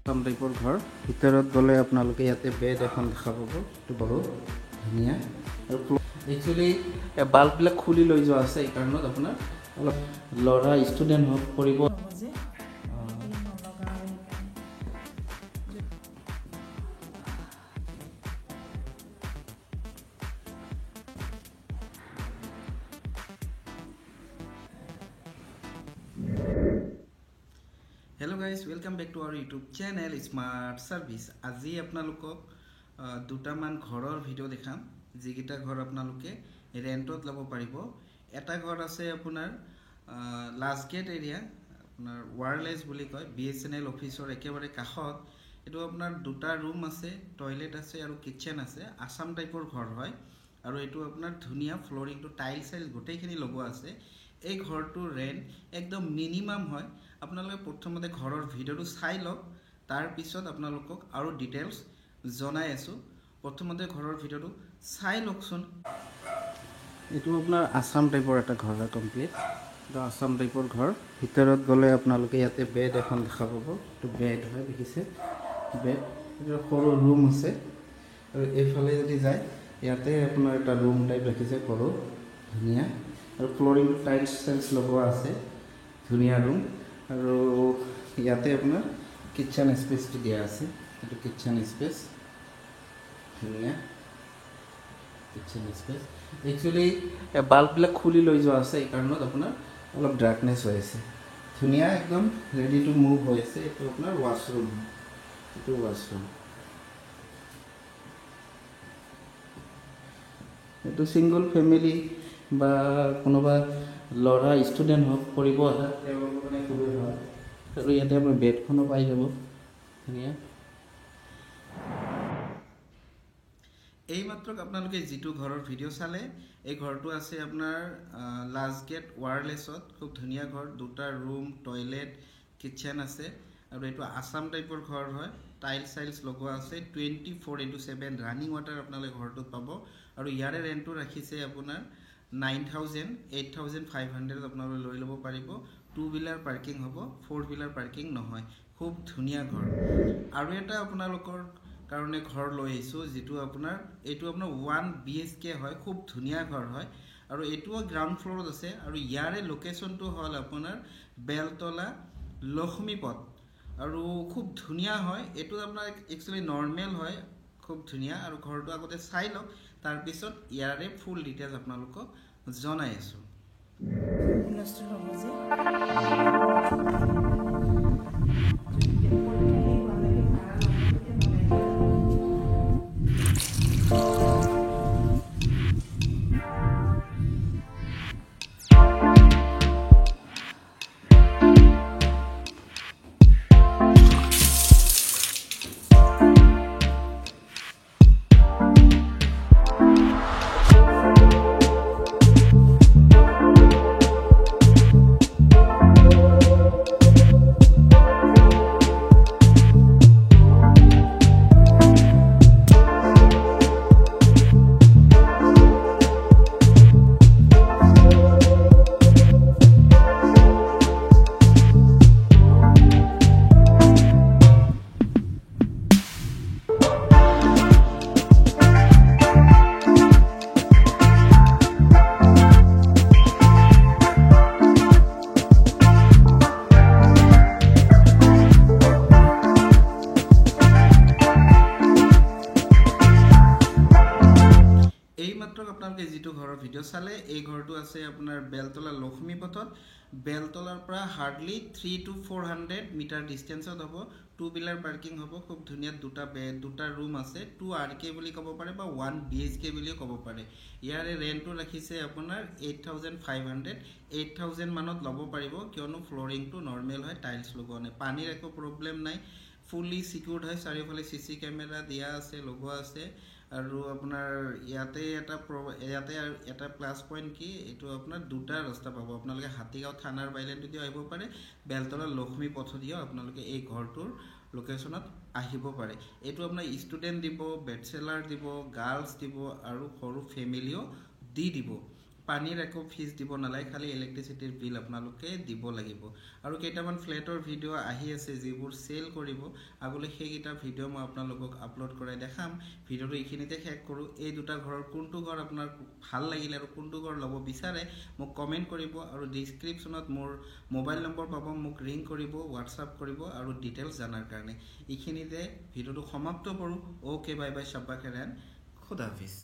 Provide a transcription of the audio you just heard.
আসাম টাইপৰ ঘৰ ভিতৰত গ'লে আপোনালোকে ইয়াতে বেড এখন দেখা পাব এইটো বহুত ধুনীয়া আৰু একচুৱেলি বাল্ববিলাক খুলি লৈ যোৱা আছে এই কাৰণত আপোনাৰ অলপ ল'ৰা ষ্টুডেণ্ট হওক কৰিব Hello guys, welcome back to our YouTube channel Smart Service. আজি আপোনালোকক দুটামান ঘৰৰ ভিডিও দেখাম যিকিটা ঘৰ আপোনালোকে ৰেন্টত ল'ব পাৰিব। এটা ঘৰ আছে আপোনাৰ লাষ্ট গেট এৰিয়া আপোনাৰ ওয়্যাৰলেছ বুলি কয় BSNL অফিচৰ একেবাৰে কাষত। এটো আপোনাৰ দুটা ৰুম আছে, টয়লেট আছে আৰু কিচেন আছে। আসাম টাইপৰ ঘৰ হয় আৰু এটো আপোনাৰ ধুনীয়া ফ্লোৰিংটো টাইলছ গোটেইখিনি লগোৱা আছে। এই ঘৰটো ৰেন্ট একদম মিনিমাম হয়। আপোনালোকে প্ৰথমতে ঘৰৰ ভিডিওটো চাই লওক, তাৰ পিছত আপোনালোকক আৰু ডিটেইলছ জনাই আছো। প্ৰথমতে ঘৰৰ ভিডিওটো চাই লওকচোন। এইটো আপোনাৰ আসাম টাইপৰ এটা ঘৰ হয় কমপ্লিট। এটা আসাম টাইপৰ ঘৰ ভিতৰত গ'লে আপোনালোকে ইয়াতে বেড এখন দেখা পাব। এইটো বেড হয় দেখিছে বেড। এটা সৰু ৰুম আছে আৰু এইফালে যদি যায় ইয়াতে আপোনাৰ এটা ৰুম টাইপ ৰাখিছে সৰু ধুনীয়া আৰু ফ্লোৰিং টাইলছ লগোৱা আছে ধুনীয়া ৰুম। আৰু ইয়াতে আপোনাৰ কিচেন স্পেচটো দিয়া আছে এইটো কিচেন স্পেচ ধুনীয়া কিচেন স্পেচ। একচুৱেলি বাল্ববিলাক খুলি লৈ যোৱা আছে এই কাৰণত আপোনাৰ অলপ ডাৰ্কনেছ হৈ আছে ধুনীয়া একদম ৰেডি টু মুভ হৈ আছে। এইটো আপোনাৰ ৱাশৰুম এইটো ৱাশৰুম এইটো ছিংগল ফেমিলি বা কোনোবা ল'ৰা ষ্টুডেণ্ট হওক কৰিব অহা তেওঁলোকৰ কাৰণে খুবেই ভাল। আৰু ইয়াতে আপোনাৰ বেডখনো পাই যাব ধুনীয়া। এইমাত্ৰ আপোনালোকে যিটো ঘৰৰ ভিডিও চালে এই ঘৰটো আছে আপোনাৰ লাষ্ট গেট ওয়্যাৰলেছত। খুব ধুনীয়া ঘৰ, দুটা ৰুম টয়লেট কিচেন আছে আৰু এইটো আসাম টাইপৰ ঘৰ হয়। টাইলছ লগোৱা আছে 24/7 ৰানিং ৱাটাৰ আপোনালোকে ঘৰটোত পাব। আৰু ইয়াৰে ৰেন্টটো ৰাখিছে আপোনাৰ 9,000 8,500 আপোনালোকে লৈ ল'ব পাৰিব। 2 হুইলাৰ পাৰ্কিং হ'ব, 4 হুইলাৰ পাৰ্কিং নহয়। খুব ধুনীয়া ঘৰ। আৰু এটা আপোনালোকৰ কাৰণে ঘৰ লৈ আহিছোঁ যিটো আপোনাৰ এইটো আপোনাৰ 1 BHK হয়, খুব ধুনীয়া ঘৰ হয় আৰু এইটোও গ্ৰাউণ্ড ফ্ল'ৰত আছে। আৰু ইয়াৰে লোকেশ্যনটো হ'ল আপোনাৰ বেলতলা লক্ষ্মীপথ আৰু খুব ধুনীয়া হয়। এইটো আপোনাৰ একচুৱেলি নৰ্মেল হয়, খুব ধুনীয়া। আৰু ঘৰটো আগতে চাই লওক, তাৰপিছত ইয়াৰে ফুল ডিটেইলছ আপোনালোকক জনাই আছোঁ। আপোনালোকে যিটো ঘৰৰ ভিডিও চালে এই ঘৰটো আছে আপোনাৰ বেলতলা লক্ষ্মীপথত। বেলতলাৰ পৰা হাৰ্ডলি 300 to 400 মিটাৰ ডিষ্টেঞ্চত হ'ব। 2 হুইলাৰ পাৰ্কিং হ'ব। খুব ধুনীয়া দুটা বেড দুটা ৰুম আছে। 2 RK বুলি ক'ব পাৰে বা 1 BHK বুলিও ক'ব পাৰে। ইয়াৰে ৰেন্টটো ৰাখিছে আপোনাৰ 8,500 8,000 মানত ল'ব পাৰিব, কিয়নো ফ্লোৰিংটো নৰ্মেল হয়, টাইলছ লগোৱা নাই, পানীৰ একো প্ৰব্লেম নাই, ফুলি সিকিউৰ্ড হয়। চাৰিওফালে CC কেমেৰা দিয়া আছে লগোৱা আছে। আৰু আপোনাৰ ইয়াতে এটা প্লাছ পইণ্ট কি এইটো আপোনাৰ দুটা ৰাস্তা পাব। আপোনালোকে হাতীগাঁও থানাৰ বাইলেণ্ডেদিও আহিব পাৰে, বেলতলা লক্ষ্মী পথেদিও আপোনালোকে এই ঘৰটোৰ লোকেশ্যনত আহিব পাৰে। এইটো আপোনাৰ ষ্টুডেণ্ট দিব, বেচেলাৰ দিব, গাৰ্লছ দিব আৰু সৰু ফেমিলিও দিব। পানীৰ একো ফিজ দিব নালাগে, খালি ইলেক্ট্ৰিচিটিৰ বিল আপোনালোকে দিব লাগিব। আৰু কেইটামান ফ্লেটৰ ভিডিঅ' আহি আছে যিবোৰ চেল কৰিব, আগলৈ সেইকেইটা ভিডিঅ' মই আপোনালোকক আপলোড কৰাই দেখাম। ভিডিঅ'টো এইখিনিতে শেষ কৰোঁ। এই দুটা ঘৰৰ কোনটো ঘৰ আপোনাৰ ভাল লাগিলে আৰু কোনটো ঘৰ ল'ব বিচাৰে মোক কমেণ্ট কৰিব, আৰু ডিছক্ৰিপশ্যনত মোৰ মোবাইল নম্বৰ পাব, মোক ৰিং কৰিব, হোৱাটছআপ কৰিব আৰু ডিটেইলছ জানাৰ কাৰণে। এইখিনিতে ভিডিঅ'টো সমাপ্ত কৰোঁ। অ'কে, বাই বাই, চাব্বা খেৰেন, খুদা হাফিজ।